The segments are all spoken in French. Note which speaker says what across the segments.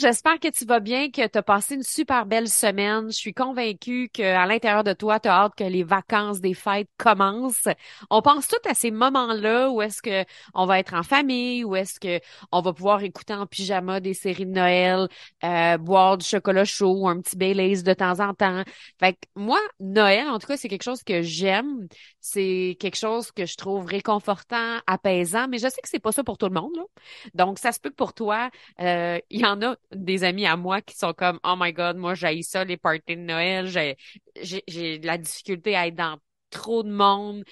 Speaker 1: j'espère que tu vas bien, que tu as passé une super belle semaine. Je suis convaincue qu'à l'intérieur de toi, tu as hâte que les vacances des fêtes commencent. On pense tout à ces moments-là où est-ce que on va être en famille, où est-ce que on va pouvoir écouter en pyjama des séries de Noël, boire du chocolat chaud ou un petit Baileys de temps en temps. Fait que moi, Noël, en tout cas, c'est quelque chose que j'aime. C'est quelque chose que je trouve réconfortant, apaisant, mais je sais que c'est pas ça pour tout le monde, là. Donc, ça se peut que pour toi, il y en a des amis à moi qui sont comme Oh my God, moi j'haïs ça, les parties de Noël, j'ai de la difficulté à être dans trop de monde,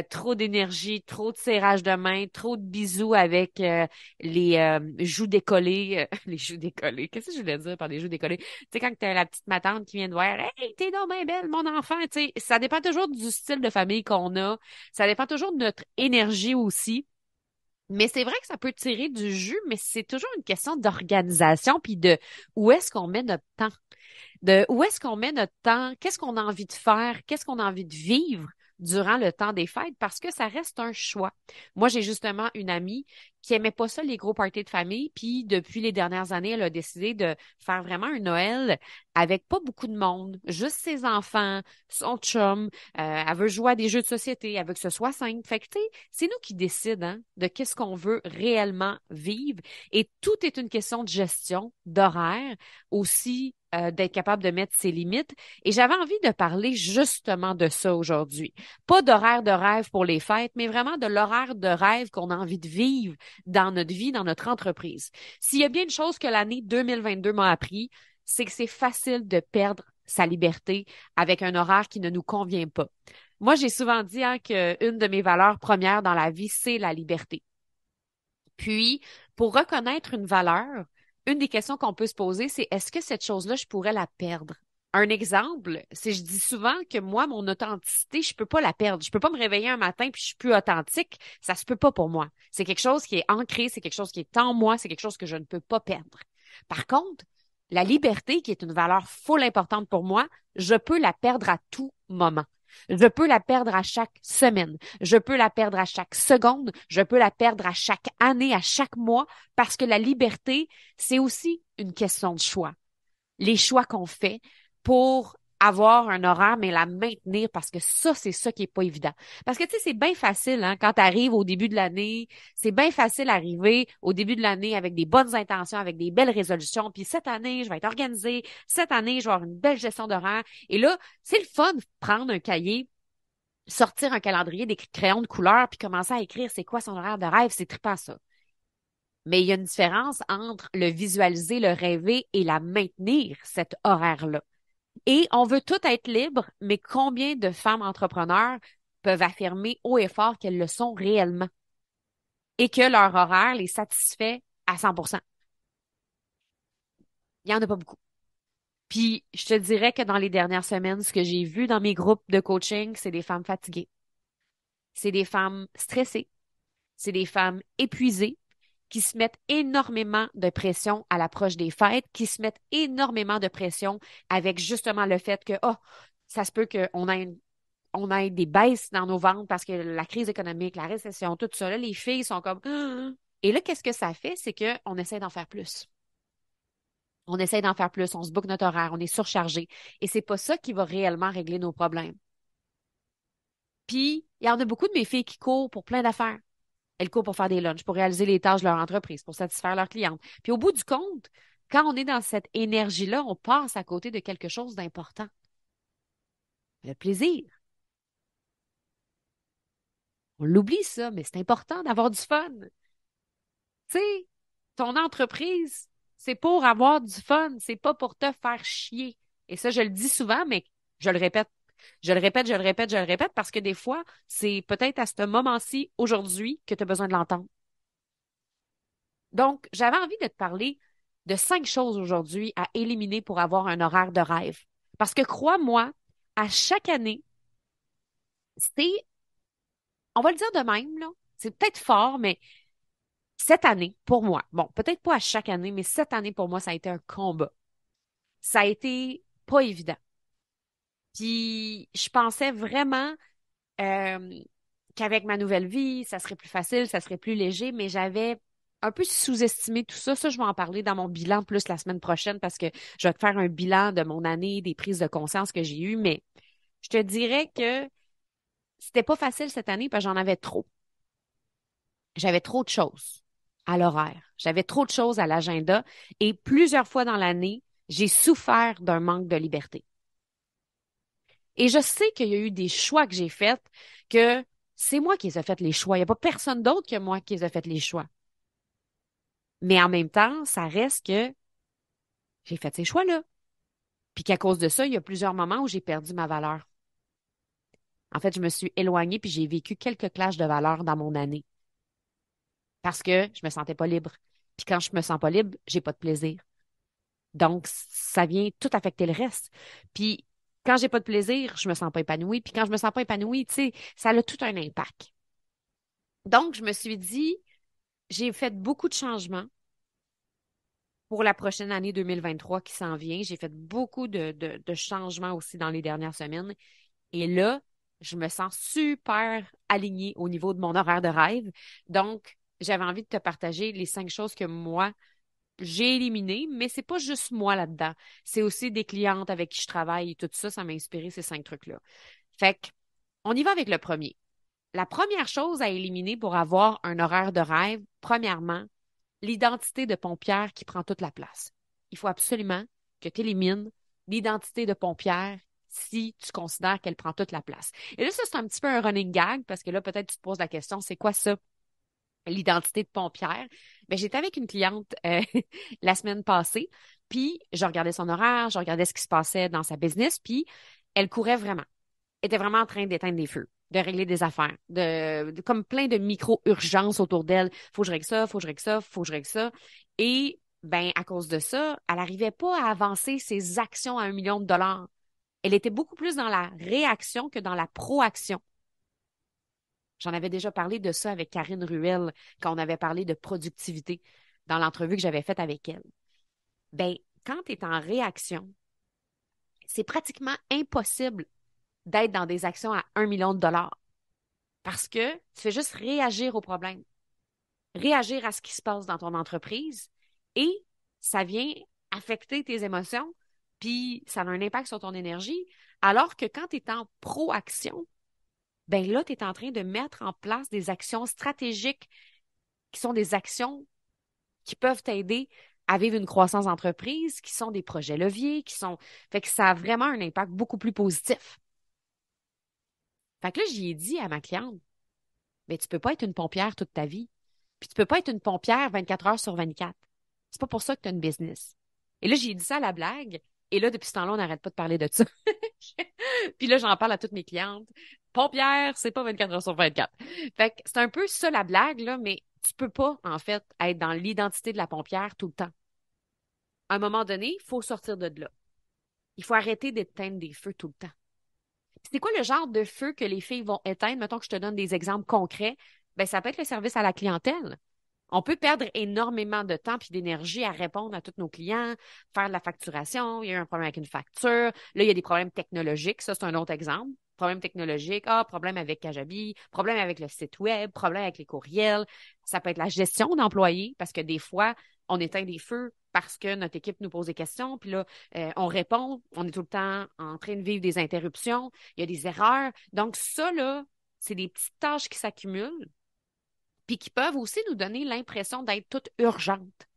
Speaker 1: trop d'énergie, trop de serrage de main, trop de bisous avec les joues décollées, les joues décollées. Qu'est-ce que je voulais dire par les joues décollées? Tu sais, quand t'as la petite matante qui vient de voir, Hey, t'es donc bien belle, mon enfant, tu sais, ça dépend toujours du style de famille qu'on a, ça dépend toujours de notre énergie aussi. Mais c'est vrai que ça peut tirer du jus, mais c'est toujours une question d'organisation puis de où est-ce qu'on met notre temps. De où est-ce qu'on met notre temps, qu'est-ce qu'on a envie de faire, qu'est-ce qu'on a envie de vivre durant le temps des fêtes parce que ça reste un choix. Moi, j'ai justement une amie qui aimait pas ça, les gros parties de famille, puis depuis les dernières années, elle a décidé de faire vraiment un Noël avec pas beaucoup de monde, juste ses enfants, son chum. Elle veut jouer à des jeux de société, elle veut que ce soit simple. Fait que, tu sais, c'est nous qui décidons hein, de qu'est-ce qu'on veut réellement vivre. Et tout est une question de gestion, d'horaire, aussi d'être capable de mettre ses limites. Et j'avais envie de parler justement de ça aujourd'hui. Pas d'horaire de rêve pour les fêtes, mais vraiment de l'horaire de rêve qu'on a envie de vivre dans notre vie, dans notre entreprise. S'il y a bien une chose que l'année 2022 m'a appris, c'est que c'est facile de perdre sa liberté avec un horaire qui ne nous convient pas. Moi, j'ai souvent dit hein, qu'une de mes valeurs premières dans la vie, c'est la liberté. Puis, pour reconnaître une valeur, une des questions qu'on peut se poser, c'est est-ce que cette chose-là, je pourrais la perdre? Un exemple, c'est je dis souvent que moi, mon authenticité, je peux pas la perdre. Je peux pas me réveiller un matin puis je suis plus authentique. Ça se peut pas pour moi. C'est quelque chose qui est ancré, c'est quelque chose qui est en moi, c'est quelque chose que je ne peux pas perdre. Par contre, la liberté, qui est une valeur full importante pour moi, je peux la perdre à tout moment. Je peux la perdre à chaque semaine. Je peux la perdre à chaque seconde. Je peux la perdre à chaque année, à chaque mois, parce que la liberté, c'est aussi une question de choix. Les choix qu'on fait pour avoir un horaire, mais la maintenir, parce que ça, c'est ça qui est pas évident. Parce que, tu sais, c'est bien facile, hein, quand tu arrives au début de l'année, c'est bien facile d'arriver au début de l'année avec des bonnes intentions, avec des belles résolutions, puis cette année, je vais être organisée, cette année, je vais avoir une belle gestion d'horaire. Et là, c'est le fun de prendre un cahier, sortir un calendrier, des crayons de couleur, puis commencer à écrire c'est quoi son horaire de rêve, c'est trippant ça. Mais il y a une différence entre le visualiser, le rêver et la maintenir, cet horaire-là. Et on veut tout être libre, mais combien de femmes entrepreneurs peuvent affirmer haut et fort qu'elles le sont réellement et que leur horaire les satisfait à 100%? Il y en a pas beaucoup. Puis, je te dirais que dans les dernières semaines, ce que j'ai vu dans mes groupes de coaching, c'est des femmes fatiguées. C'est des femmes stressées. C'est des femmes épuisées qui se mettent énormément de pression à l'approche des fêtes, qui se mettent énormément de pression avec justement le fait que, oh, ça se peut on ait des baisses dans nos ventes parce que la crise économique, la récession, tout ça, là, les filles sont comme, ah! Et là, qu'est-ce que ça fait? C'est qu'on essaie d'en faire plus. On essaie d'en faire plus, on se boucle notre horaire, on est surchargé. Et c'est pas ça qui va réellement régler nos problèmes. Puis, il y en a beaucoup de mes filles qui courent pour plein d'affaires. Elles courent pour faire des lunchs, pour réaliser les tâches de leur entreprise, pour satisfaire leurs clientes. Puis au bout du compte, quand on est dans cette énergie-là, on passe à côté de quelque chose d'important. Le plaisir. On l'oublie ça, mais c'est important d'avoir du fun. Tu sais, ton entreprise, c'est pour avoir du fun, c'est pas pour te faire chier. Et ça, je le dis souvent, mais je le répète. Je le répète, je le répète, je le répète parce que des fois, c'est peut-être à ce moment-ci, aujourd'hui, que tu as besoin de l'entendre. Donc, j'avais envie de te parler de 5 choses aujourd'hui à éliminer pour avoir un horaire de rêve. Parce que crois-moi, à chaque année, c'est, on va le dire de même, là, c'est peut-être fort, mais cette année, pour moi, bon, peut-être pas à chaque année, mais cette année, pour moi, ça a été un combat. Ça a été pas évident. Puis, je pensais vraiment euh, qu'avec ma nouvelle vie, ça serait plus facile, ça serait plus léger, mais j'avais un peu sous-estimé tout ça. Ça, je vais en parler dans mon bilan plus la semaine prochaine parce que je vais te faire un bilan de mon année, des prises de conscience que j'ai eues. Mais je te dirais que c'était pas facile cette année parce que j'en avais trop. J'avais trop de choses à l'horaire. J'avais trop de choses à l'agenda et plusieurs fois dans l'année, j'ai souffert d'un manque de liberté. Et je sais qu'il y a eu des choix que j'ai faits que c'est moi qui les ai fait les choix. Il n'y a pas personne d'autre que moi qui les a fait les choix. Mais en même temps, ça reste que j'ai fait ces choix-là. Puis qu'à cause de ça, il y a plusieurs moments où j'ai perdu ma valeur. En fait, je me suis éloignée puis j'ai vécu quelques clashs de valeur dans mon année parce que je me sentais pas libre. Puis quand je me sens pas libre, j'ai pas de plaisir. Donc, ça vient tout affecter le reste. Puis quand j'ai pas de plaisir, je me sens pas épanouie. Puis quand je me sens pas épanouie, tu sais, ça a tout un impact. Donc, je me suis dit, j'ai fait beaucoup de changements pour la prochaine année 2023 qui s'en vient. J'ai fait beaucoup de changements aussi dans les dernières semaines. Et là, je me sens super alignée au niveau de mon horaire de rêve. Donc, j'avais envie de te partager les 5 choses que moi, j'ai éliminées, mais c'est pas juste moi là-dedans. C'est aussi des clientes avec qui je travaille et tout ça, ça m'a inspiré ces 5 trucs-là. Fait que, on y va avec le premier. La première chose à éliminer pour avoir un horaire de rêve, premièrement, l'identité de pompière qui prend toute la place. Il faut absolument que tu élimines l'identité de pompière si tu considères qu'elle prend toute la place. Et là, ça, c'est un petit peu un running gag parce que là, peut-être tu te poses la question, c'est quoi ça, l'identité de pompière? Ben, j'étais avec une cliente la semaine passée, puis je regardais son horaire, je regardais ce qui se passait dans sa business, puis elle courait vraiment était vraiment en train d'éteindre des feux, de régler des affaires, comme plein de micro-urgences autour d'elle. Faut que je règle ça, faut que je règle ça, faut que je règle ça. Et ben à cause de ça, elle n'arrivait pas à avancer ses actions à 1 million de dollars. Elle était beaucoup plus dans la réaction que dans la proaction. J'en avais déjà parlé de ça avec Karine Ruel quand on avait parlé de productivité dans l'entrevue que j'avais faite avec elle. Ben, quand tu es en réaction, c'est pratiquement impossible d'être dans des actions à 1 million de dollars. Parce que tu fais juste réagir au problème, réagir à ce qui se passe dans ton entreprise et ça vient affecter tes émotions, puis ça a un impact sur ton énergie. Alors que quand tu es en proaction, ben là, tu es en train de mettre en place des actions stratégiques qui sont des actions qui peuvent t'aider à vivre une croissance d'entreprise, qui sont des projets leviers, qui sont. Fait que ça a vraiment un impact beaucoup plus positif. Fait que là, j'y ai dit à ma cliente, mais tu peux pas être une pompière toute ta vie. Puis tu peux pas être une pompière 24 heures sur 24. C'est pas pour ça que tu as une business. Et là, j'ai dit ça à la blague. Et là, depuis ce temps-là, on n'arrête pas de parler de ça. Puis là, j'en parle à toutes mes clientes. Pompière, c'est pas 24 heures sur 24. Fait que c'est un peu ça la blague, là, mais tu peux pas, en fait, être dans l'identité de la pompière tout le temps. À un moment donné, il faut sortir de là. Il faut arrêter d'éteindre des feux tout le temps. C'est quoi le genre de feu que les filles vont éteindre? Mettons que je te donne des exemples concrets. Ben, ça peut être le service à la clientèle. On peut perdre énormément de temps et d'énergie à répondre à tous nos clients, faire de la facturation. Il y a eu un problème avec une facture. Là, il y a des problèmes technologiques. Ça, c'est un autre exemple. Problème technologique. Ah, problème avec Kajabi. Problème avec le site web. Problème avec les courriels. Ça peut être la gestion d'employés parce que des fois, on éteint des feux parce que notre équipe nous pose des questions. Puis là, on répond. On est tout le temps en train de vivre des interruptions. Il y a des erreurs. Donc, ça, là, c'est des petites tâches qui s'accumulent puis qui peuvent aussi nous donner l'impression d'être toutes urgentes.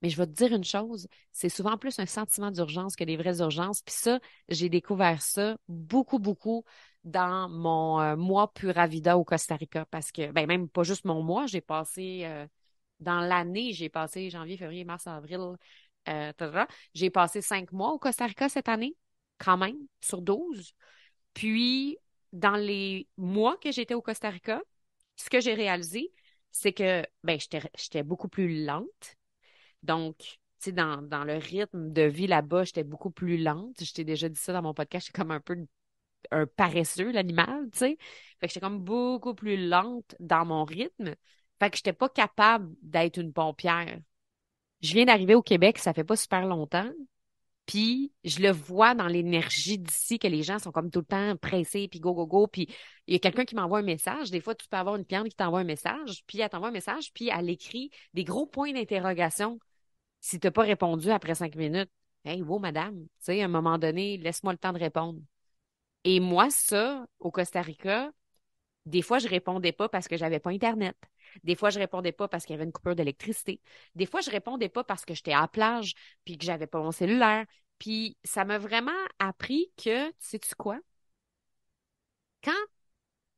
Speaker 1: Mais je vais te dire une chose, c'est souvent plus un sentiment d'urgence que des vraies urgences. Puis ça, j'ai découvert ça beaucoup, beaucoup dans mon mois Pura Vida au Costa Rica. Parce que, ben même pas juste mon mois, j'ai passé, dans l'année, j'ai passé janvier, février, mars, avril, tadada. J'ai passé 5 mois au Costa Rica cette année, quand même, sur 12. Puis, dans les mois que j'étais au Costa Rica, ce que j'ai réalisé, c'est que ben, j'étais beaucoup plus lente. Donc, tu sais, dans le rythme de vie là-bas, j'étais beaucoup plus lente. Je t'ai déjà dit ça dans mon podcast, j'étais comme un peu un paresseux, l'animal, tu sais. Fait que j'étais comme beaucoup plus lente dans mon rythme. Fait que j'étais pas capable d'être une pompière. Je viens d'arriver au Québec, ça fait pas super longtemps. Puis je le vois dans l'énergie d'ici que les gens sont comme tout le temps pressés, puis go, go, go. Puis il y a quelqu'un qui m'envoie un message. Des fois, tu peux avoir une cliente qui t'envoie un message, puis elle t'envoie un message, puis elle écrit des gros points d'interrogation si tu n'as pas répondu après 5 minutes. Hey, wow, madame, tu sais, à un moment donné, laisse-moi le temps de répondre. Et moi, ça, au Costa Rica, des fois, je répondais pas parce que j'avais pas Internet. Des fois, je répondais pas parce qu'il y avait une coupure d'électricité. Des fois, je répondais pas parce que j'étais à la plage puis que j'avais pas mon cellulaire. Puis ça m'a vraiment appris que, sais-tu quoi? Quand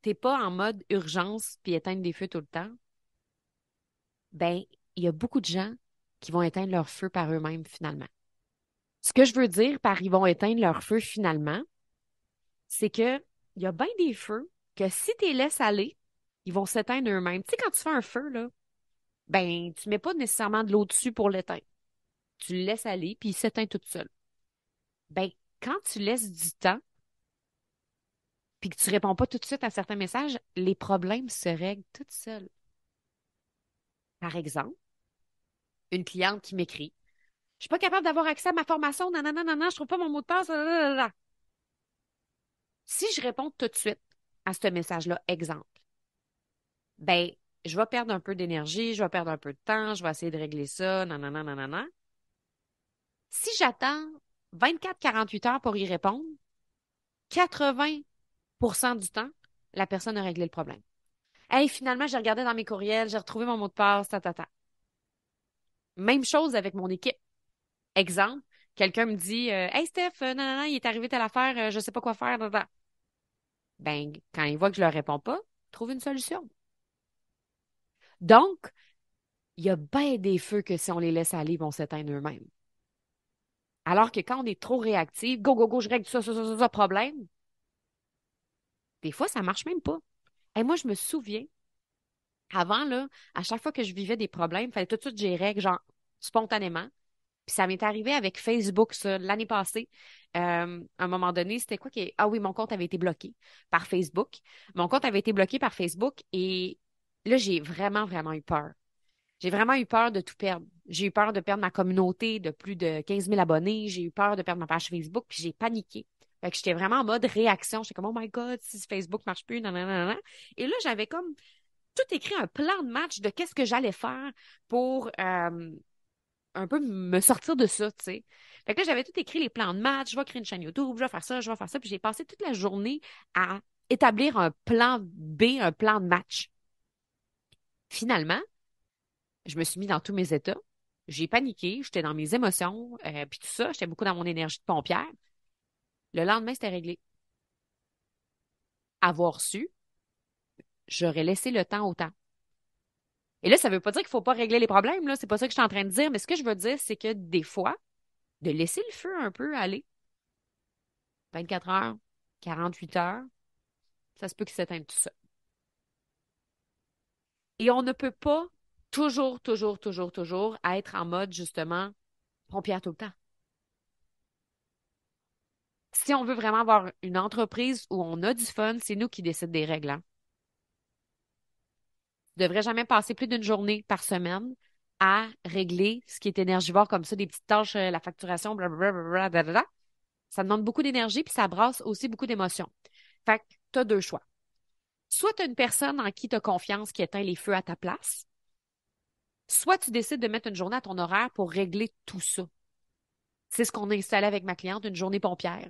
Speaker 1: t'es pas en mode urgence puis éteindre des feux tout le temps, ben, il y a beaucoup de gens qui vont éteindre leur feu par eux-mêmes finalement. Ce que je veux dire par ils vont éteindre leur feu finalement, c'est que il y a bien des feux que si tu les laisses aller, ils vont s'éteindre eux-mêmes. Tu sais, quand tu fais un feu, là, ben, tu mets pas nécessairement de l'eau dessus pour l'éteindre. Tu le laisses aller, puis il s'éteint tout seul. Ben, quand tu laisses du temps, puis que tu réponds pas tout de suite à certains messages, les problèmes se règlent tout seuls. Par exemple, une cliente qui m'écrit, je suis pas capable d'avoir accès à ma formation, non, non, non, non, non, je trouve pas mon mot de passe, là, là, là, là. Si je réponds tout de suite à ce message-là, exemple, ben, je vais perdre un peu d'énergie, je vais perdre un peu de temps, je vais essayer de régler ça, non, non, non, non, non, non. Si j'attends 24-48 heures pour y répondre, 80% du temps, la personne a réglé le problème. Hey, finalement, j'ai regardé dans mes courriels, j'ai retrouvé mon mot de passe, ta, ta, ta. Même chose avec mon équipe. Exemple, quelqu'un me dit Hey Steph, non, non, non, il est arrivé telle affaire, je sais pas quoi faire. Ta, ta. Ben, quand il voit que je leur réponds pas, trouve une solution. Donc, il y a bien des feux que si on les laisse aller, ils vont s'éteindre eux-mêmes. Alors que quand on est trop réactif, go, go, go, je règle ça, ça, ça, ça, ça, problème, des fois, ça marche même pas. Et moi, je me souviens, avant, là, à chaque fois que je vivais des problèmes, il fallait tout de suite que j'y règle, genre, spontanément. Puis ça m'est arrivé avec Facebook, ça, l'année passée. À un moment donné, c'était quoi qui... Ah oui, mon compte avait été bloqué par Facebook. Mon compte avait été bloqué par Facebook et là, j'ai vraiment, vraiment eu peur. J'ai vraiment eu peur de tout perdre. J'ai eu peur de perdre ma communauté de plus de 15 000 abonnés. J'ai eu peur de perdre ma page Facebook, puis j'ai paniqué. Fait que j'étais vraiment en mode réaction. J'étais comme, oh my God, si Facebook marche plus, non, non, non, non. Et là, j'avais comme tout écrit un plan de match de qu'est-ce que j'allais faire pour un peu me sortir de ça, tu sais. Fait que là, j'avais tout écrit les plans de match. Je vais créer une chaîne YouTube, je vais faire ça, je vais faire ça. Puis j'ai passé toute la journée à établir un plan B, un plan de match. Finalement, je me suis mis dans tous mes états. J'ai paniqué, j'étais dans mes émotions, puis tout ça, j'étais beaucoup dans mon énergie de pompière. Le lendemain, c'était réglé. Avoir su, j'aurais laissé le temps au temps. Et là, ça veut pas dire qu'il faut pas régler les problèmes, là. C'est pas ça que je suis en train de dire, mais ce que je veux dire, c'est que des fois, de laisser le feu un peu aller, 24 heures, 48 heures, ça se peut qu'il s'éteigne tout ça. Et on ne peut pas toujours, toujours, toujours, toujours être en mode, justement, pompière tout le temps. Si on veut vraiment avoir une entreprise où on a du fun, c'est nous qui décidons des règles, hein. Tu devrais jamais passer plus d'une journée par semaine à régler ce qui est énergivore comme ça, des petites tâches, la facturation, blablabla, blablabla. Ça demande beaucoup d'énergie puis ça brasse aussi beaucoup d'émotions. Fait que tu as deux choix. Soit tu as une personne en qui tu as confiance qui éteint les feux à ta place, soit tu décides de mettre une journée à ton horaire pour régler tout ça. C'est ce qu'on a installé avec ma cliente, une journée pompière.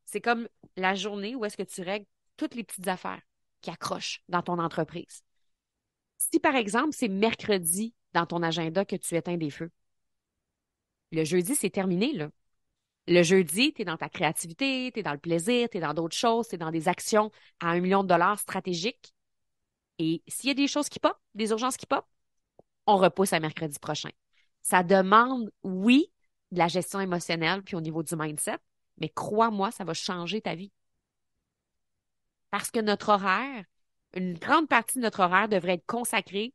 Speaker 1: C'est comme la journée où est-ce que tu règles toutes les petites affaires qui accrochent dans ton entreprise. Si, par exemple, c'est mercredi dans ton agenda que tu éteins des feux, le jeudi, c'est terminé, là. Le jeudi, tu es dans ta créativité, tu es dans le plaisir, tu es dans d'autres choses, tu es dans des actions à 1 million de dollars stratégiques. Et s'il y a des choses qui pop, des urgences qui pop, on repousse à mercredi prochain. Ça demande, oui, de la gestion émotionnelle, puis au niveau du mindset, mais crois-moi, ça va changer ta vie. Parce que notre horaire, une grande partie de notre horaire devrait être consacrée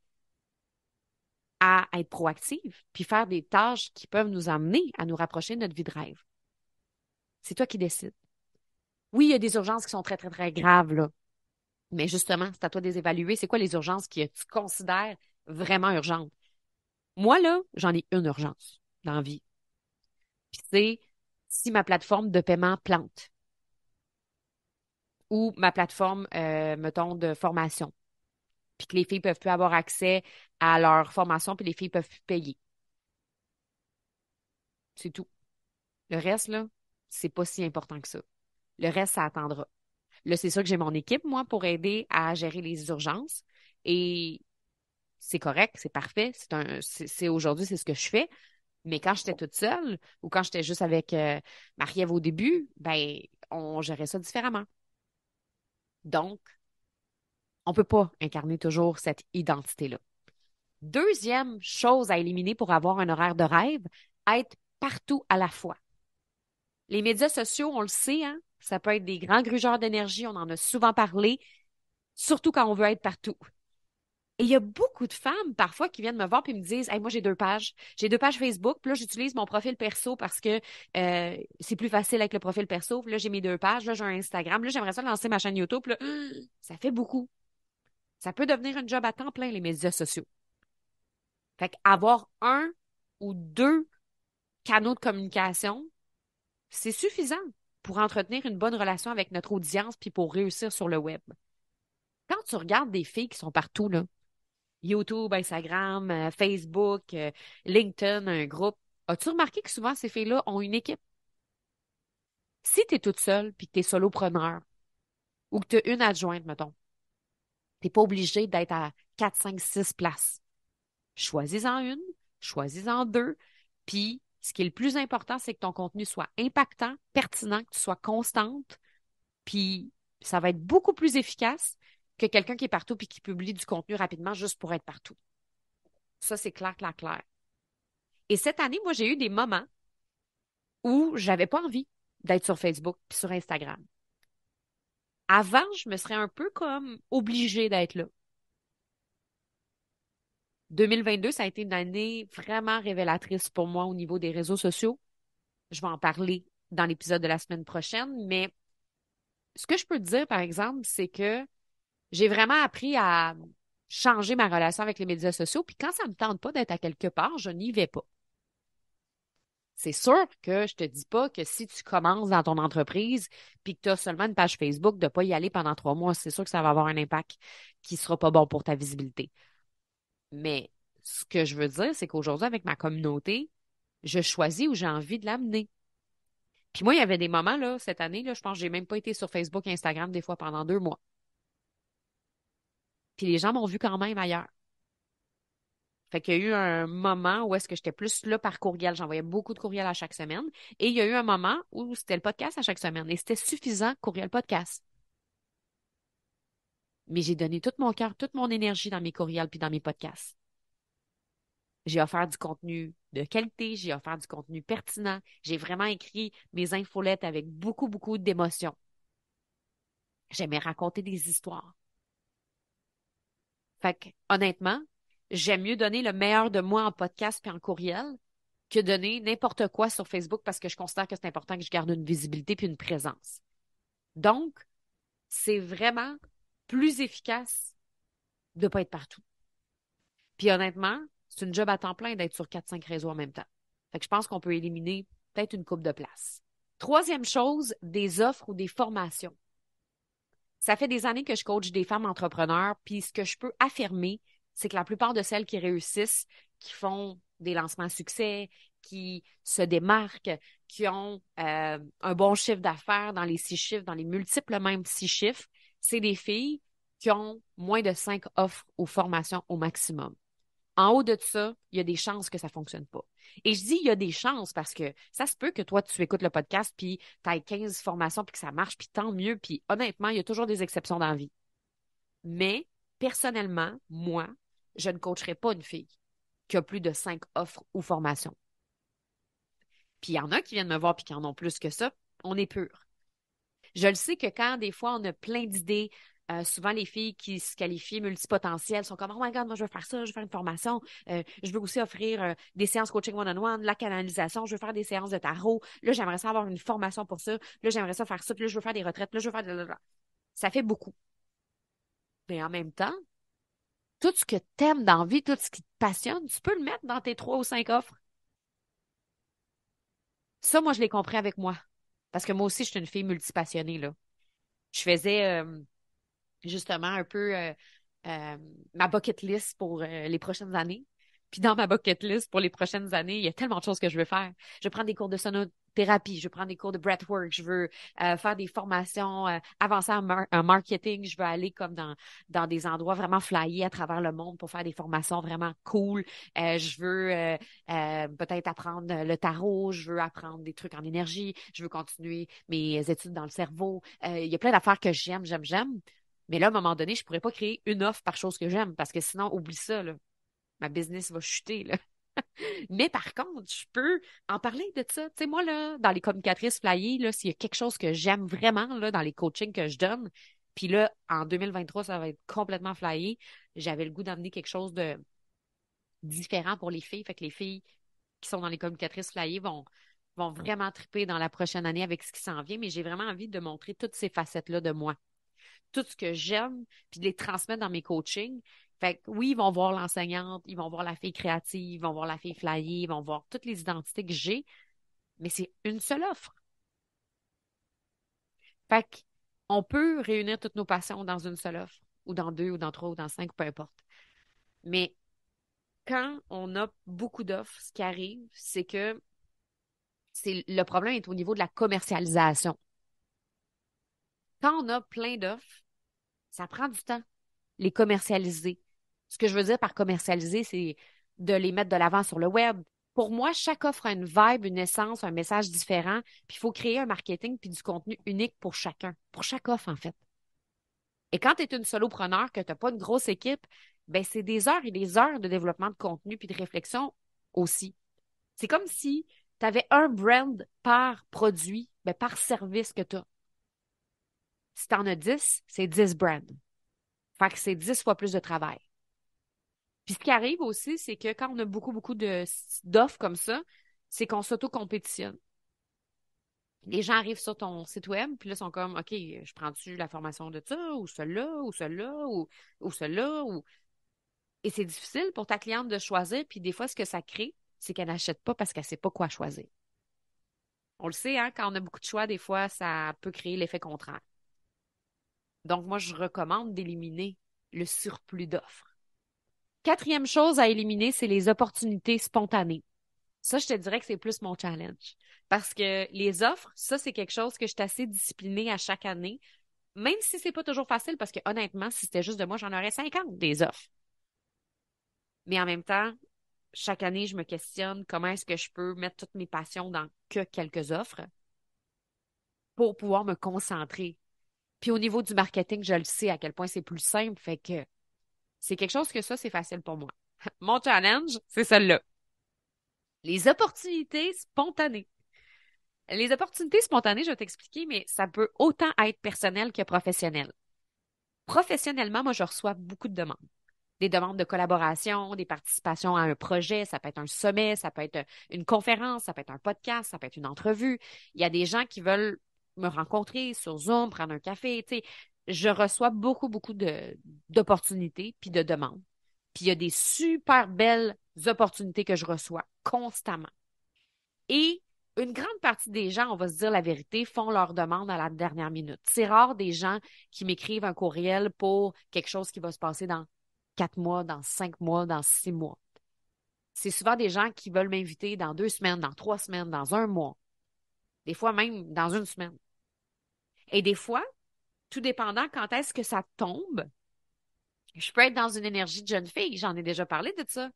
Speaker 1: à être proactive, puis faire des tâches qui peuvent nous amener à nous rapprocher de notre vie de rêve. C'est toi qui décides. Oui, il y a des urgences qui sont très, très, très graves, là. Mais justement, c'est à toi de les évaluer. C'est quoi les urgences que tu considères vraiment urgentes? Moi, là, j'en ai une urgence dans la vie. Puis c'est si ma plateforme de paiement plante ou ma plateforme, mettons, de formation, puis que les filles peuvent plus avoir accès à leur formation, puis les filles peuvent plus payer. C'est tout. Le reste, là, c'est pas si important que ça. Le reste, ça attendra. Là, c'est sûr que j'ai mon équipe, moi, pour aider à gérer les urgences. Et c'est correct, c'est parfait. Aujourd'hui, c'est ce que je fais. Mais quand j'étais toute seule ou quand j'étais juste avec Marie-Ève au début, ben, on gérait ça différemment. Donc, on peut pas incarner toujours cette identité-là. Deuxième chose à éliminer pour avoir un horaire de rêve, être partout à la fois. Les médias sociaux, on le sait, hein, ça peut être des grands grugeurs d'énergie, on en a souvent parlé, surtout quand on veut être partout. Et il y a beaucoup de femmes parfois qui viennent me voir et me disent, hey, moi j'ai deux pages. J'ai deux pages Facebook, puis là j'utilise mon profil perso parce que c'est plus facile avec le profil perso. Puis là j'ai mes deux pages, là j'ai un Instagram, là j'aimerais ça lancer ma chaîne YouTube. Puis là, ça fait beaucoup. Ça peut devenir un job à temps plein, les médias sociaux. Fait qu'avoir un ou deux canaux de communication, c'est suffisant pour entretenir une bonne relation avec notre audience puis pour réussir sur le web. Quand tu regardes des filles qui sont partout, là, YouTube, Instagram, Facebook, LinkedIn, un groupe. As-tu remarqué que souvent ces filles-là ont une équipe? Si tu es toute seule puis que tu es solopreneur ou que tu as une adjointe, mettons, tu n'es pas obligé d'être à 4, 5, 6 places. Choisis-en une, choisis-en deux, puis ce qui est le plus important, c'est que ton contenu soit impactant, pertinent, que tu sois constante, puis ça va être beaucoup plus efficace que quelqu'un qui est partout puis qui publie du contenu rapidement juste pour être partout. Ça, c'est clair, clair, clair. Et cette année, moi, j'ai eu des moments où j'avais pas envie d'être sur Facebook puis sur Instagram. Avant, je me serais un peu comme obligée d'être là. 2022, ça a été une année vraiment révélatrice pour moi au niveau des réseaux sociaux. Je vais en parler dans l'épisode de la semaine prochaine, mais ce que je peux te dire, par exemple, c'est que j'ai vraiment appris à changer ma relation avec les médias sociaux, puis quand ça me tente pas d'être à quelque part, je n'y vais pas. C'est sûr que je te dis pas que si tu commences dans ton entreprise puis que tu as seulement une page Facebook, de pas y aller pendant 3 mois, c'est sûr que ça va avoir un impact qui sera pas bon pour ta visibilité. Mais ce que je veux dire, c'est qu'aujourd'hui, avec ma communauté, je choisis où j'ai envie de l'amener. Puis moi, il y avait des moments, là, cette année, là, je pense que j'ai même pas été sur Facebook et Instagram des fois pendant 2 mois. Puis les gens m'ont vu quand même ailleurs. Fait qu'il y a eu un moment où est-ce que j'étais plus là par courriel. J'envoyais beaucoup de courriels à chaque semaine. Et il y a eu un moment où c'était le podcast à chaque semaine. Et c'était suffisant, courriel podcast. Mais j'ai donné tout mon cœur, toute mon énergie dans mes courriels puis dans mes podcasts. J'ai offert du contenu de qualité, j'ai offert du contenu pertinent. J'ai vraiment écrit mes infolettes avec beaucoup, beaucoup d'émotion. J'aimais raconter des histoires. Fait que, honnêtement, j'aime mieux donner le meilleur de moi en podcast puis en courriel que donner n'importe quoi sur Facebook parce que je considère que c'est important que je garde une visibilité puis une présence. Donc, c'est vraiment plus efficace de ne pas être partout. Puis honnêtement, c'est une job à temps plein d'être sur 4-5 réseaux en même temps. Fait que je pense qu'on peut éliminer peut-être une coupe de place. Troisième chose, des offres ou des formations. Ça fait des années que je coach des femmes entrepreneurs, puis ce que je peux affirmer, c'est que la plupart de celles qui réussissent, qui font des lancements à succès, qui se démarquent, qui ont un bon chiffre d'affaires dans les 6 chiffres, dans les multiples même 6 chiffres, c'est des filles qui ont moins de 5 offres ou formations au maximum. En haut de ça, il y a des chances que ça fonctionne pas. Et je dis il y a des chances parce que ça se peut que toi, tu écoutes le podcast puis tu as 15 formations puis que ça marche puis tant mieux. Puis honnêtement, il y a toujours des exceptions dans la vie. Mais personnellement, moi, je ne coacherai pas une fille qui a plus de 5 offres ou formations. Puis il y en a qui viennent me voir puis qui en ont plus que ça. On est pur. Je le sais que quand des fois on a plein d'idées, souvent les filles qui se qualifient multipotentielles sont comme Oh my God, moi je veux faire ça, je veux faire une formation, je veux aussi offrir des séances coaching one-on-one, la canalisation, je veux faire des séances de tarot, là j'aimerais ça avoir une formation pour ça, là j'aimerais ça faire ça, puis là je veux faire des retraites, là je veux faire de. Ça fait beaucoup. Mais en même temps, tout ce que t'aimes dans la vie, tout ce qui te passionne, tu peux le mettre dans tes 3 ou 5 offres. Ça, moi, je l'ai compris avec moi. Parce que moi aussi, je suis une fille multipassionnée, là. Je faisais justement un peu euh, ma bucket list pour les prochaines années. Puis dans ma bucket list pour les prochaines années, il y a tellement de choses que je veux faire. Je veux prendre des cours de sonothérapie, je veux prendre des cours de breathwork, je veux faire des formations avancées en marketing, je veux aller comme dans des endroits vraiment flyés à travers le monde pour faire des formations vraiment cool. Je veux peut-être apprendre le tarot, je veux apprendre des trucs en énergie, je veux continuer mes études dans le cerveau. Il y a plein d'affaires que j'aime. Mais là, à un moment donné, je pourrais pas créer une offre par chose que j'aime parce que sinon, oublie ça, là. Ma business va chuter, là. Mais par contre, je peux en parler de ça. Tu sais, moi, là, dans les communicatrices flyées, là, s'il y a quelque chose que j'aime vraiment, là, dans les coachings que je donne, puis là, en 2023, ça va être complètement flyé, j'avais le goût d'amener quelque chose de différent pour les filles. Fait que les filles qui sont dans les communicatrices flyées vont vraiment triper dans la prochaine année avec ce qui s'en vient, mais j'ai vraiment envie de montrer toutes ces facettes-là de moi, tout ce que j'aime, puis de les transmettre dans mes coachings. Fait que oui, ils vont voir l'enseignante, ils vont voir la fille créative, ils vont voir la fille flyée, ils vont voir toutes les identités que j'ai, mais c'est une seule offre. Fait que on peut réunir toutes nos passions dans une seule offre, ou dans deux, ou dans trois, ou dans cinq, peu importe. Mais quand on a beaucoup d'offres, ce qui arrive, c'est que le problème est au niveau de la commercialisation. Quand on a plein d'offres, ça prend du temps les commercialiser. Ce que je veux dire par commercialiser, c'est de les mettre de l'avant sur le web. Pour moi, chaque offre a une vibe, une essence, un message différent, puis il faut créer un marketing puis du contenu unique pour chacun, pour chaque offre, en fait. Et quand tu es une solopreneur, que tu n'as pas une grosse équipe, ben c'est des heures et des heures de développement de contenu puis de réflexion aussi. C'est comme si tu avais un brand par produit, ben par service que tu as. Si tu en as 10, c'est 10 brands. Fait que c'est 10 fois plus de travail. Puis ce qui arrive aussi, c'est que quand on a beaucoup d'offres comme ça, c'est qu'on s'auto-compétitionne. Les gens arrivent sur ton site web, puis là, ils sont comme, OK, je prends-tu la formation de ça, ou celle-là, ou celle-là, ou celle-là, ou... Et c'est difficile pour ta cliente de choisir, puis des fois, ce que ça crée, c'est qu'elle n'achète pas parce qu'elle ne sait pas quoi choisir. On le sait, hein, quand on a beaucoup de choix, des fois, ça peut créer l'effet contraire. Donc, moi, je recommande d'éliminer le surplus d'offres. Quatrième chose à éliminer, c'est les opportunités spontanées. Ça, je te dirais que c'est plus mon challenge. Parce que les offres, ça, c'est quelque chose que je suis assez disciplinée à chaque année, même si c'est pas toujours facile, parce que honnêtement, si c'était juste de moi, j'en aurais 50 des offres. Mais en même temps, chaque année, je me questionne comment est-ce que je peux mettre toutes mes passions dans que quelques offres pour pouvoir me concentrer. Puis au niveau du marketing, je le sais à quel point c'est plus simple, fait que c'est quelque chose que ça, c'est facile pour moi. Mon challenge, c'est celle-là. Les opportunités spontanées. Les opportunités spontanées, je vais t'expliquer, mais ça peut autant être personnel que professionnel. Professionnellement, moi, je reçois beaucoup de demandes. Des demandes de collaboration, des participations à un projet, ça peut être un sommet, ça peut être une conférence, ça peut être un podcast, ça peut être une entrevue. Il y a des gens qui veulent me rencontrer sur Zoom, prendre un café, tu sais. Je reçois beaucoup d'opportunités puis de demandes. Puis il y a des super belles opportunités que je reçois constamment. Et une grande partie des gens, on va se dire la vérité, font leur demande à la dernière minute. C'est rare des gens qui m'écrivent un courriel pour quelque chose qui va se passer dans 4 mois, dans 5 mois, dans 6 mois. C'est souvent des gens qui veulent m'inviter dans 2 semaines, dans 3 semaines, dans un mois, des fois même dans une semaine. Et des fois, tout dépendant quand est-ce que ça tombe, je peux être dans une énergie de jeune fille. J'en ai déjà parlé de ça.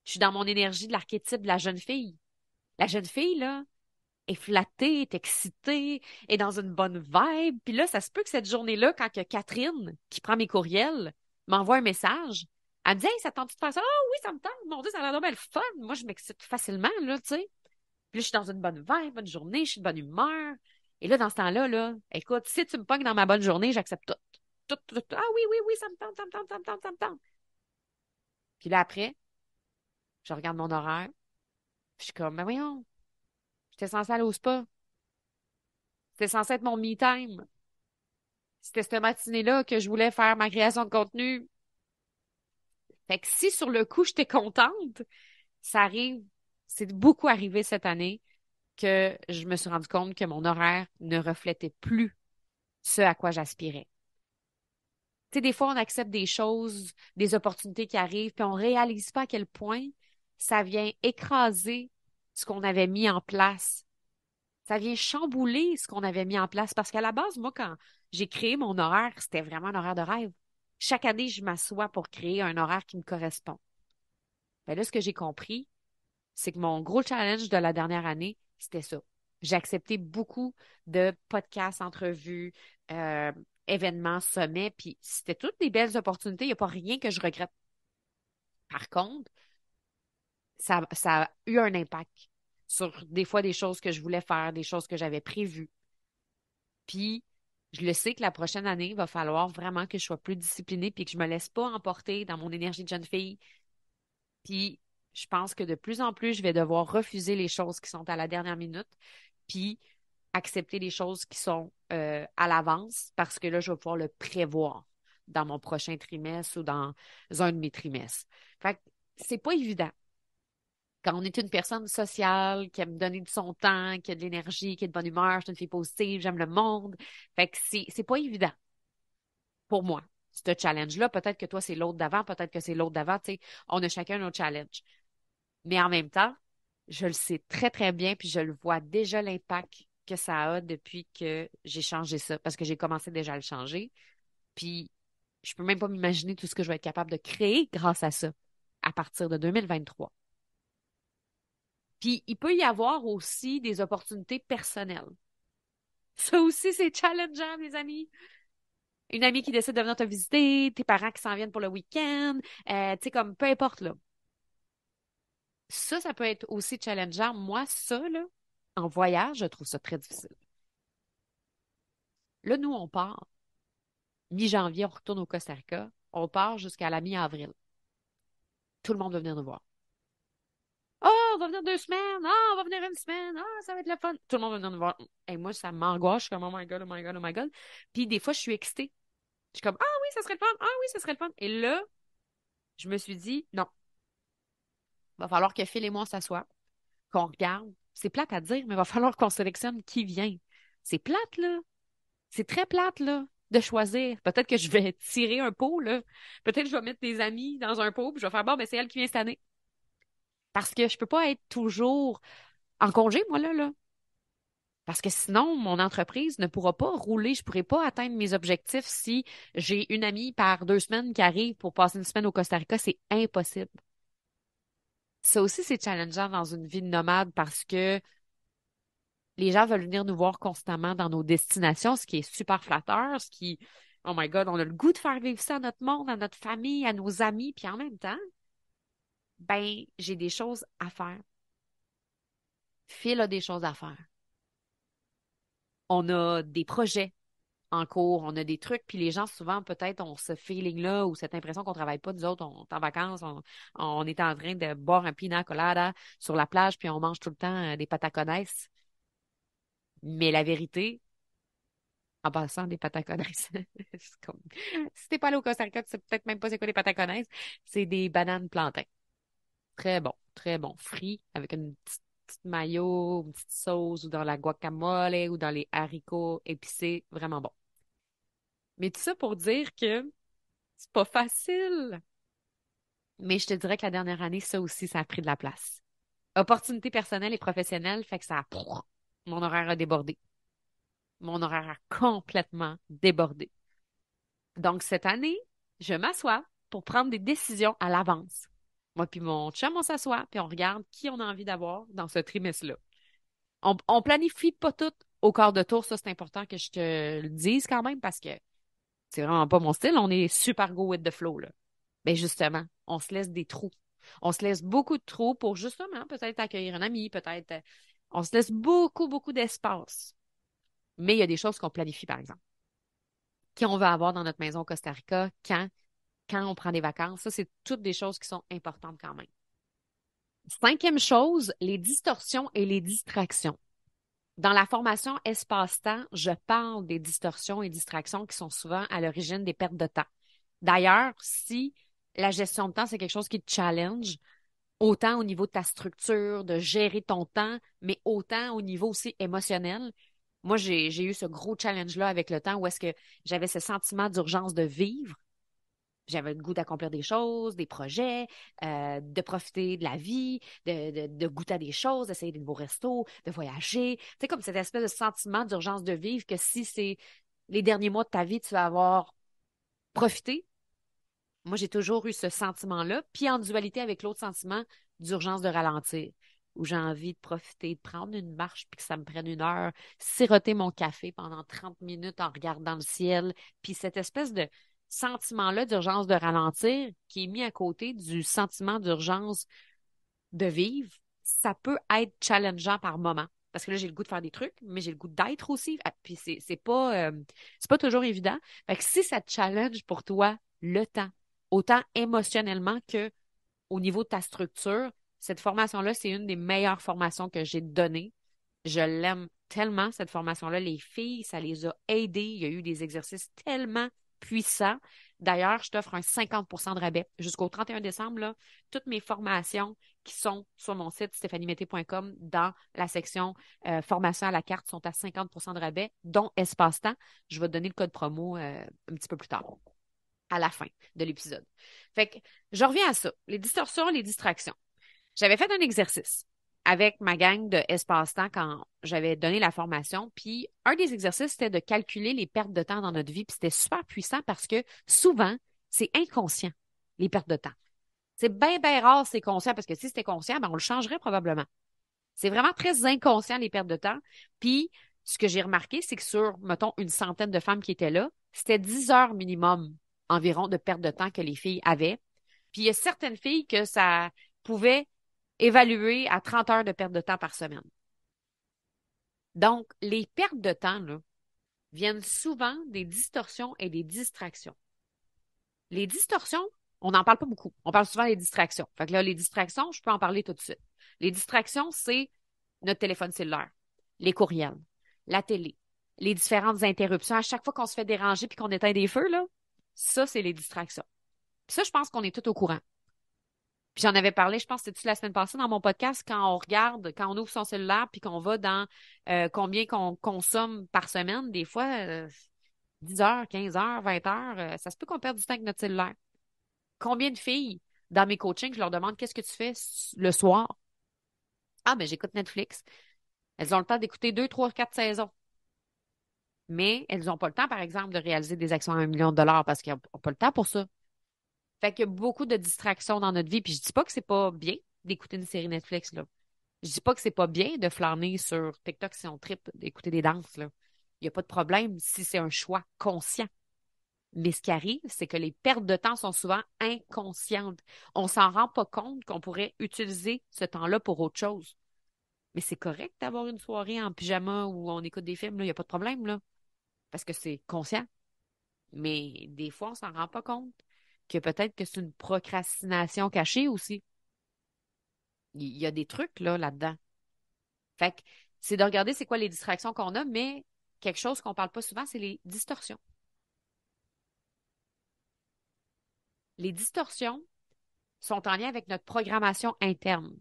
Speaker 1: Je suis dans mon énergie de l'archétype de la jeune fille. La jeune fille, là, est flattée, est excitée, est dans une bonne vibe. Puis là, ça se peut que cette journée-là, quand que Catherine, qui prend mes courriels, m'envoie un message, elle me dit, hey, ça te tente de faire ça? Ah oui, ça me tente. Mon Dieu, ça a l'air vraiment le fun. Moi, je m'excite facilement, là, tu sais. Puis là, je suis dans une bonne vibe, bonne journée, je suis de bonne humeur. Et là, dans ce temps-là, là, écoute, si tu me pognes dans ma bonne journée, j'accepte tout. Tout. Ah oui, ça me tente, ça me tente, ça me tente, ça me tente. Puis là, après, je regarde mon horaire. Je suis comme, mais voyons, j'étais censée aller au spa. C'était censé être mon me time. C'était cette matinée-là que je voulais faire ma création de contenu. Fait que si sur le coup, j'étais contente, ça arrive, c'est beaucoup arrivé cette année, que je me suis rendu compte que mon horaire ne reflétait plus ce à quoi j'aspirais. Tu sais, des fois, on accepte des choses, des opportunités qui arrivent, puis on réalise pas à quel point ça vient écraser ce qu'on avait mis en place. Ça vient chambouler ce qu'on avait mis en place. Parce qu'à la base, moi, quand j'ai créé mon horaire, c'était vraiment un horaire de rêve. Chaque année, je m'assois pour créer un horaire qui me correspond. Ben là, ce que j'ai compris, c'est que mon gros challenge de la dernière année, c'était ça. J'ai accepté beaucoup de podcasts, entrevues, euh, événements, sommets, puis c'était toutes des belles opportunités. Il n'y a pas rien que je regrette. Par contre, ça a eu un impact sur des fois des choses que je voulais faire, des choses que j'avais prévues. Puis, je le sais que la prochaine année, il va falloir vraiment que je sois plus disciplinée puis que je me laisse pas emporter dans mon énergie de jeune fille. Puis, je pense que de plus en plus, je vais devoir refuser les choses qui sont à la dernière minute, puis accepter les choses qui sont à l'avance parce que là, je vais pouvoir le prévoir dans mon prochain trimestre ou dans un de mes trimestres. Fait que c'est pas évident. Quand on est une personne sociale, qui aime donner de son temps, qui a de l'énergie, qui a de bonne humeur, je suis une fille positive, j'aime le monde. Fait que c'est pas évident pour moi, ce challenge-là. Peut-être que toi, c'est l'autre d'avant, peut-être que c'est l'autre d'avant. Tu sais, on a chacun nos challenges. Mais en même temps, je le sais très, très bien, puis je le vois déjà l'impact que ça a depuis que j'ai changé ça, parce que j'ai commencé déjà à le changer. Puis, je peux même pas m'imaginer tout ce que je vais être capable de créer grâce à ça à partir de 2023. Puis, il peut y avoir aussi des opportunités personnelles. Ça aussi, c'est challengeant, mes amis. Une amie qui décide de venir te visiter, tes parents qui s'en viennent pour le week-end, tu sais, comme peu importe, là. Ça peut être aussi challengeant. Moi, ça, là, en voyage, je trouve ça très difficile. Là, nous, on part. Mi-janvier, on retourne au Costa Rica. On part jusqu'à la mi-avril. Tout le monde va venir nous voir. Oh, on va venir 2 semaines. Ah, on va venir une semaine. Ah, ça va être le fun. Tout le monde va venir nous voir. Et moi, ça m'angoisse. Je suis comme, oh my God, oh my God, oh my God. Puis des fois, je suis excitée. Je suis comme, ah oui, ça serait le fun. Ah oui, ça serait le fun. Et là, je me suis dit, non, va falloir que Phil et moi, on s'assoie, qu'on regarde. C'est plate à dire, mais il va falloir qu'on sélectionne qui vient. C'est plate, là. C'est très plate, là, de choisir. Peut-être que je vais tirer un pot, là. Peut-être que je vais mettre des amis dans un pot, puis je vais faire, bon, ben, c'est elle qui vient cette année. Parce que je peux pas être toujours en congé, moi, là. Parce que sinon, mon entreprise ne pourra pas rouler. Je pourrai pas atteindre mes objectifs si j'ai une amie par 2 semaines qui arrive pour passer une semaine au Costa Rica. C'est impossible. Ça aussi, c'est challengeant dans une vie de nomade parce que les gens veulent venir nous voir constamment dans nos destinations, ce qui est super flatteur, oh my God, on a le goût de faire vivre ça à notre monde, à notre famille, à nos amis, puis en même temps, ben, j'ai des choses à faire. Phil a des choses à faire. On a des projets en cours, on a des trucs, puis les gens, souvent, peut-être, ont ce feeling-là ou cette impression qu'on travaille pas. Nous autres, on est en vacances, on est en train de boire un pina colada sur la plage, puis on mange tout le temps des patacones. Mais la vérité, en passant des patacones, c'est comme... si t'es pas allé au Costa Rica, tu sais peut-être même pas c'est quoi des patacones. C'est des bananes plantains. Très bon. Frits avec une petite mayo, une petite sauce ou dans la guacamole ou dans les haricots épicés. Vraiment bon. Mais tout ça pour dire que c'est pas facile. Mais je te dirais que la dernière année, ça aussi, ça a pris de la place. Opportunités personnelles et professionnelles, fait que ça a... Mon horaire a débordé. Mon horaire a complètement débordé. Donc, cette année, je m'assois pour prendre des décisions à l'avance. Moi puis mon chum, on s'assoit, puis on regarde qui on a envie d'avoir dans ce trimestre-là. On planifie pas tout au quart de tour, ça c'est important que je te le dise quand même parce que c'est vraiment pas mon style. On est super go with the flow, là. Ben justement, on se laisse des trous. On se laisse beaucoup de trous pour justement peut-être accueillir un ami, peut-être. On se laisse beaucoup, beaucoup d'espace. Mais il y a des choses qu'on planifie, par exemple. Qui on va avoir dans notre maison au Costa Rica, quand on prend des vacances. Ça, c'est toutes des choses qui sont importantes quand même. Cinquième chose, les distorsions et les distractions. Dans la formation espace-temps, je parle des distorsions et distractions qui sont souvent à l'origine des pertes de temps. D'ailleurs, si la gestion de temps, c'est quelque chose qui te challenge, autant au niveau de ta structure, de gérer ton temps, mais autant au niveau aussi émotionnel. Moi, j'ai eu ce gros challenge-là avec le temps où est-ce que j'avais ce sentiment d'urgence de vivre. J'avais le goût d'accomplir des choses, des projets, de profiter de la vie, de goûter à des choses, d'essayer des nouveaux restos, de voyager. Tu sais, comme cette espèce de sentiment d'urgence de vivre que si c'est les derniers mois de ta vie, tu vas avoir profité. Moi, j'ai toujours eu ce sentiment-là, puis en dualité avec l'autre sentiment d'urgence de ralentir, où j'ai envie de profiter, de prendre une marche, puis que ça me prenne 1 heure, siroter mon café pendant 30 minutes en regardant le ciel, puis cette espèce de sentiment-là d'urgence de ralentir qui est mis à côté du sentiment d'urgence de vivre, ça peut être challengeant par moment. Parce que là, j'ai le goût de faire des trucs, mais j'ai le goût d'être aussi. Ah, puis c'est pas toujours évident. Fait que si ça te challenge pour toi le temps, autant émotionnellement que au niveau de ta structure, cette formation-là, c'est une des meilleures formations que j'ai données. Je l'aime tellement, cette formation-là. Les filles, ça les a aidées. Il y a eu des exercices tellement puissants. D'ailleurs, je t'offre un 50 de rabais jusqu'au 31 décembre, là. Toutes mes formations qui sont sur mon site stéphaniemété.com dans la section formation à la carte sont à 50 de rabais, dont espace-temps. Je vais te donner le code promo un petit peu plus tard, à la fin de l'épisode. Fait que je reviens à ça. Les distorsions, les distractions. J'avais fait un exercice avec ma gang de espace-temps quand j'avais donné la formation. Puis un des exercices, c'était de calculer les pertes de temps dans notre vie. Puis c'était super puissant parce que souvent, c'est inconscient, les pertes de temps. C'est bien, bien rare, c'est conscient, parce que si c'était conscient, ben, on le changerait probablement. C'est vraiment très inconscient, les pertes de temps. Puis, ce que j'ai remarqué, c'est que sur, mettons, une centaine de femmes qui étaient là, c'était 10 heures minimum environ de perte de temps que les filles avaient. Puis, il y a certaines filles que ça pouvait évaluer à 30 heures de perte de temps par semaine. Donc, les pertes de temps, là, viennent souvent des distorsions et des distractions. Les distorsions, on n'en parle pas beaucoup. On parle souvent des distractions. Fait que là, les distractions, je peux en parler tout de suite. Les distractions, c'est notre téléphone cellulaire, les courriels, la télé, les différentes interruptions. À chaque fois qu'on se fait déranger puis qu'on éteint des feux, là, ça, c'est les distractions. Puis ça, je pense qu'on est tout au courant. Puis j'en avais parlé, je pense que c'était la semaine passée dans mon podcast, quand on regarde, quand on ouvre son cellulaire puis qu'on va dans combien qu'on consomme par semaine, des fois, 10 heures, 15 heures, 20 heures, ça se peut qu'on perde du temps avec notre cellulaire. Combien de filles, dans mes coachings, je leur demande qu'est-ce que tu fais le soir? Ah, ben j'écoute Netflix. Elles ont le temps d'écouter 2, 3, 4 saisons. Mais elles n'ont pas le temps, par exemple, de réaliser des actions à 1 million de dollars parce qu'elles n'ont pas le temps pour ça. Fait qu'il y a beaucoup de distractions dans notre vie. Puis je dis pas que c'est pas bien d'écouter une série Netflix, là. Je dis pas que c'est pas bien de flâner sur TikTok si on tripe d'écouter des danses, là. Il n'y a pas de problème si c'est un choix conscient. Mais ce qui arrive, c'est que les pertes de temps sont souvent inconscientes. On s'en rend pas compte qu'on pourrait utiliser ce temps-là pour autre chose. Mais c'est correct d'avoir une soirée en pyjama où on écoute des films, là. Il n'y a pas de problème, là. Parce que c'est conscient. Mais des fois, on s'en rend pas compte que peut-être que c'est une procrastination cachée aussi. Il y a des trucs, là, là-dedans. Fait que c'est de regarder c'est quoi les distractions qu'on a, mais quelque chose qu'on parle pas souvent, c'est les distorsions. Les distorsions sont en lien avec notre programmation interne.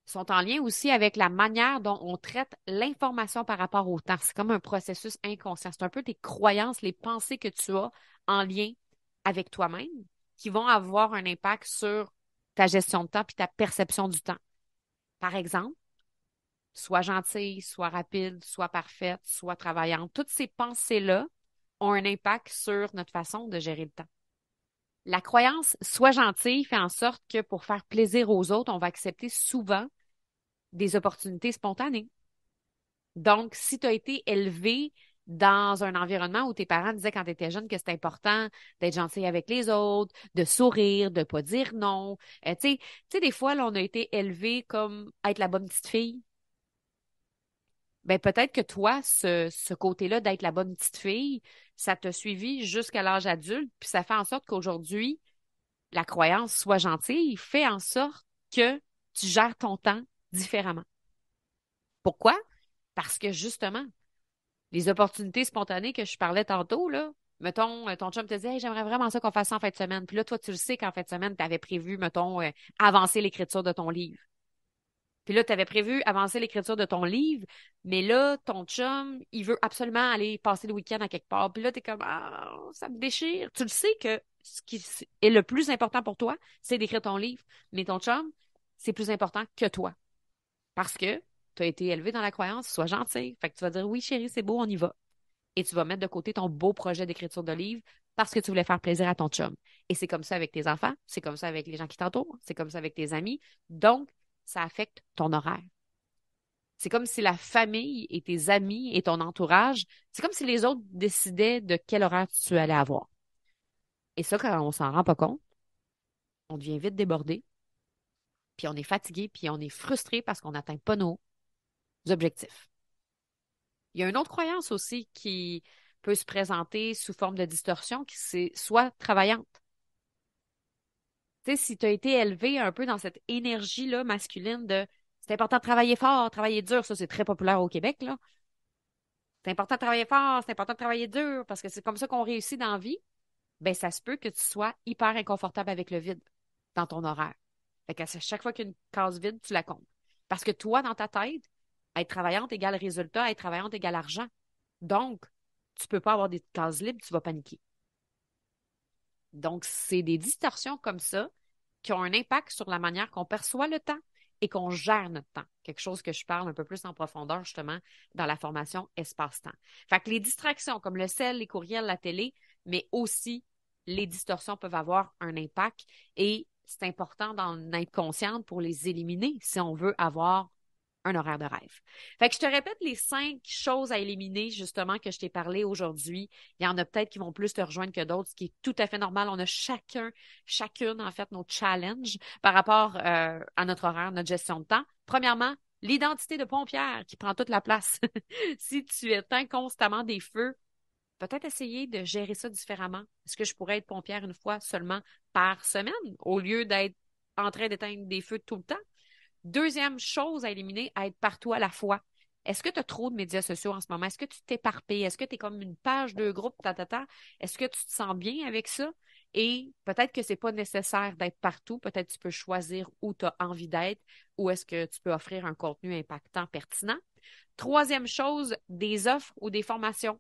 Speaker 1: Sont en lien aussi avec la manière dont on traite l'information par rapport au temps. C'est comme un processus inconscient. C'est un peu tes croyances, les pensées que tu as en lien avec toi-même qui vont avoir un impact sur ta gestion de temps puis ta perception du temps. Par exemple, sois gentille, sois rapide, sois parfaite, sois travaillante. Toutes ces pensées-là ont un impact sur notre façon de gérer le temps. La croyance sois gentille fait en sorte que pour faire plaisir aux autres, on va accepter souvent des opportunités spontanées. Donc, si tu as été élevé dans un environnement où tes parents disaient quand tu étais jeune que c'est important d'être gentil avec les autres, de sourire, de pas dire non. Tu sais, des fois, là, on a été élevé comme être la bonne petite fille. Ben, peut-être que toi, ce côté-là d'être la bonne petite fille, ça t'a suivi jusqu'à l'âge adulte, puis ça fait en sorte qu'aujourd'hui, la croyance sois gentille fait en sorte que tu gères ton temps différemment. Pourquoi? Parce que justement, les opportunités spontanées que je parlais tantôt, là, Mettons, ton chum te dit, hey, j'aimerais vraiment ça qu'on fasse ça en fin de semaine. Puis là, toi, tu le sais qu'en fin de semaine, tu avais prévu, mettons, avancer l'écriture de ton livre. Puis là, tu avais prévu avancer l'écriture de ton livre, mais là, ton chum, il veut absolument aller passer le week-end à quelque part. Puis là, tu es comme, ah, ça me déchire. Tu le sais que ce qui est le plus important pour toi, c'est d'écrire ton livre. Mais ton chum, c'est plus important que toi. Parce que tu as été élevé dans la croyance, sois gentil. Fait que tu vas dire, oui, chérie, c'est beau, on y va. Et tu vas mettre de côté ton beau projet d'écriture de livre parce que tu voulais faire plaisir à ton chum. Et c'est comme ça avec tes enfants, c'est comme ça avec les gens qui t'entourent, c'est comme ça avec tes amis. Donc, ça affecte ton horaire. C'est comme si la famille et tes amis et ton entourage, c'est comme si les autres décidaient de quel horaire tu allais avoir. Et ça, quand on s'en rend pas compte, on devient vite débordé, puis on est fatigué, puis on est frustré parce qu'on n'atteint pas nos objectifs. Il y a une autre croyance aussi qui peut se présenter sous forme de distorsion, qui c'est soit travaillante. Tu sais, si tu as été élevé un peu dans cette énergie-là masculine de c'est important de travailler fort, travailler dur, ça c'est très populaire au Québec, là. C'est important de travailler fort, c'est important de travailler dur parce que c'est comme ça qu'on réussit dans la vie. Ben, ça se peut que tu sois hyper inconfortable avec le vide dans ton horaire. Fait qu'à chaque fois qu'une case vide, tu la comptes. Parce que toi, dans ta tête, être travaillante égale résultat, être travaillante égale argent. Donc, tu peux pas avoir des cases libres, tu vas paniquer. Donc, c'est des distorsions comme ça qui ont un impact sur la manière qu'on perçoit le temps et qu'on gère notre temps. Quelque chose que je parle un peu plus en profondeur, justement, dans la formation espace-temps. Fait que les distractions, comme le cell, les courriels, la télé, mais aussi les distorsions peuvent avoir un impact et c'est important d'en être consciente pour les éliminer si on veut avoir un horaire de rêve. Fait que je te répète les 5 choses à éliminer, justement, que je t'ai parlé aujourd'hui. Il y en a peut-être qui vont plus te rejoindre que d'autres, ce qui est tout à fait normal. On a chacune, en fait, nos challenges par rapport à notre horaire, notre gestion de temps. Premièrement, l'identité de pompière qui prend toute la place. Si tu éteins constamment des feux, peut-être essayer de gérer ça différemment. Est-ce que je pourrais être pompière une fois seulement par semaine au lieu d'être en train d'éteindre des feux tout le temps? Deuxième chose à éliminer, à être partout à la fois. Est-ce que tu as trop de médias sociaux en ce moment? Est-ce que tu t'éparpilles? Est-ce que tu es comme une page de groupe, ta? Est-ce que tu te sens bien avec ça? Et peut-être que c'est pas nécessaire d'être partout. Peut-être que tu peux choisir où tu as envie d'être, ou est-ce que tu peux offrir un contenu impactant, pertinent. Troisième chose, des offres ou des formations.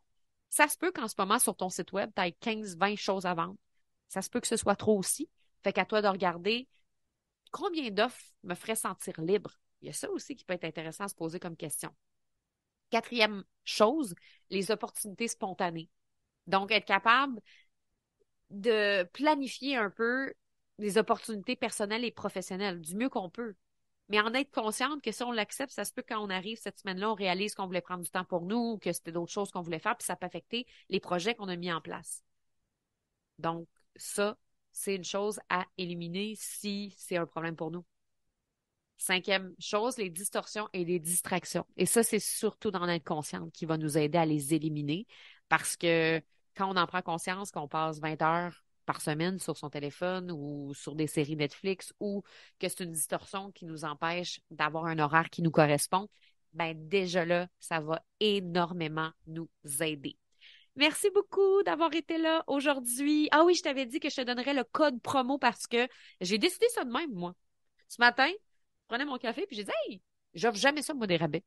Speaker 1: Ça se peut qu'en ce moment, sur ton site web, tu aies 15, 20 choses à vendre. Ça se peut que ce soit trop aussi. Fait qu'à toi de regarder combien d'offres me ferait sentir libre? Il y a ça aussi qui peut être intéressant à se poser comme question. Quatrième chose, les opportunités spontanées. Donc, être capable de planifier un peu les opportunités personnelles et professionnelles du mieux qu'on peut. Mais en être consciente que si on l'accepte, ça se peut quand on arrive cette semaine-là, on réalise qu'on voulait prendre du temps pour nous, que c'était d'autres choses qu'on voulait faire, puis ça peut affecter les projets qu'on a mis en place. Donc, ça, c'est une chose à éliminer si c'est un problème pour nous. Cinquième chose, les distorsions et les distractions. Et ça, c'est surtout d'en être consciente qui va nous aider à les éliminer parce que quand on en prend conscience qu'on passe 20 heures par semaine sur son téléphone ou sur des séries Netflix ou que c'est une distorsion qui nous empêche d'avoir un horaire qui nous correspond, ben déjà là, ça va énormément nous aider. Merci beaucoup d'avoir été là aujourd'hui. Ah oui, je t'avais dit que je te donnerais le code promo parce que j'ai décidé ça de même, moi. Ce matin, je prenais mon café puis j'ai dit, hey, j'offre jamais ça, moi, des rabais.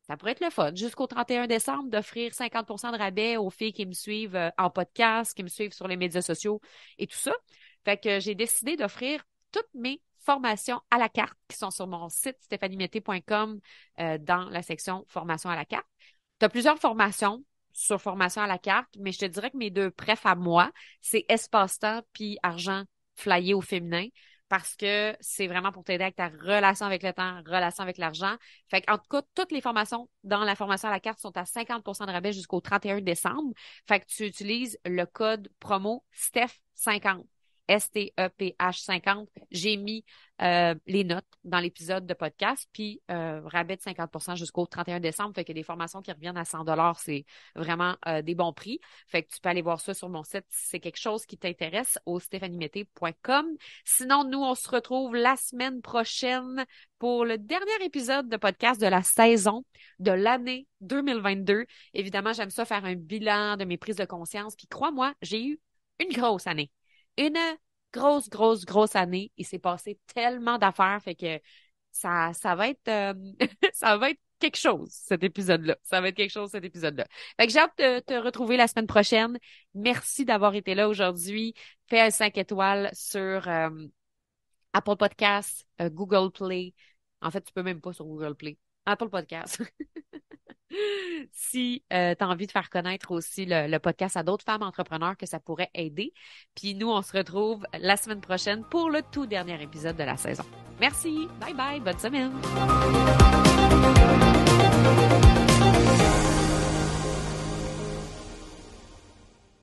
Speaker 1: Ça pourrait être le fun. Jusqu'au 31 décembre, d'offrir 50% de rabais aux filles qui me suivent en podcast, qui me suivent sur les médias sociaux et tout ça. Fait que j'ai décidé d'offrir toutes mes formations à la carte qui sont sur mon site stéphaniemété.com dans la section formation à la carte. Tu as plusieurs formations sur formation à la carte, mais je te dirais que mes deux préf à moi, c'est espace-temps puis argent flyé au féminin parce que c'est vraiment pour t'aider avec ta relation avec le temps, relation avec l'argent. Fait qu'en tout cas, toutes les formations dans la formation à la carte sont à 50% de rabais jusqu'au 31 décembre. Fait que tu utilises le code promo STEPH50. STEPH50. J'ai mis les notes dans l'épisode de podcast, puis rabais de 50% jusqu'au 31 décembre. Fait que des formations qui reviennent à 100 $, c'est vraiment des bons prix. Fait que tu peux aller voir ça sur mon site si c'est quelque chose qui t'intéresse au stéphaniemété.com. Sinon, nous, on se retrouve la semaine prochaine pour le dernier épisode de podcast de la saison de l'année 2022. Évidemment, j'aime ça faire un bilan de mes prises de conscience. Puis crois-moi, j'ai eu une grosse année. Une grosse année. Il s'est passé tellement d'affaires, fait que ça va être ça va être quelque chose, cet épisode-là. Ça va être quelque chose, cet épisode-là. Fait que j'ai hâte de te retrouver la semaine prochaine. Merci d'avoir été là aujourd'hui. Fais un 5 étoiles sur Apple Podcasts, Google Play. En fait, tu peux même pas sur Google Play. Apple Podcasts. Si tu as envie de faire connaître aussi le podcast à d'autres femmes entrepreneurs que ça pourrait aider. Puis nous, on se retrouve la semaine prochaine pour le tout dernier épisode de la saison. Merci. Bye bye. Bonne semaine.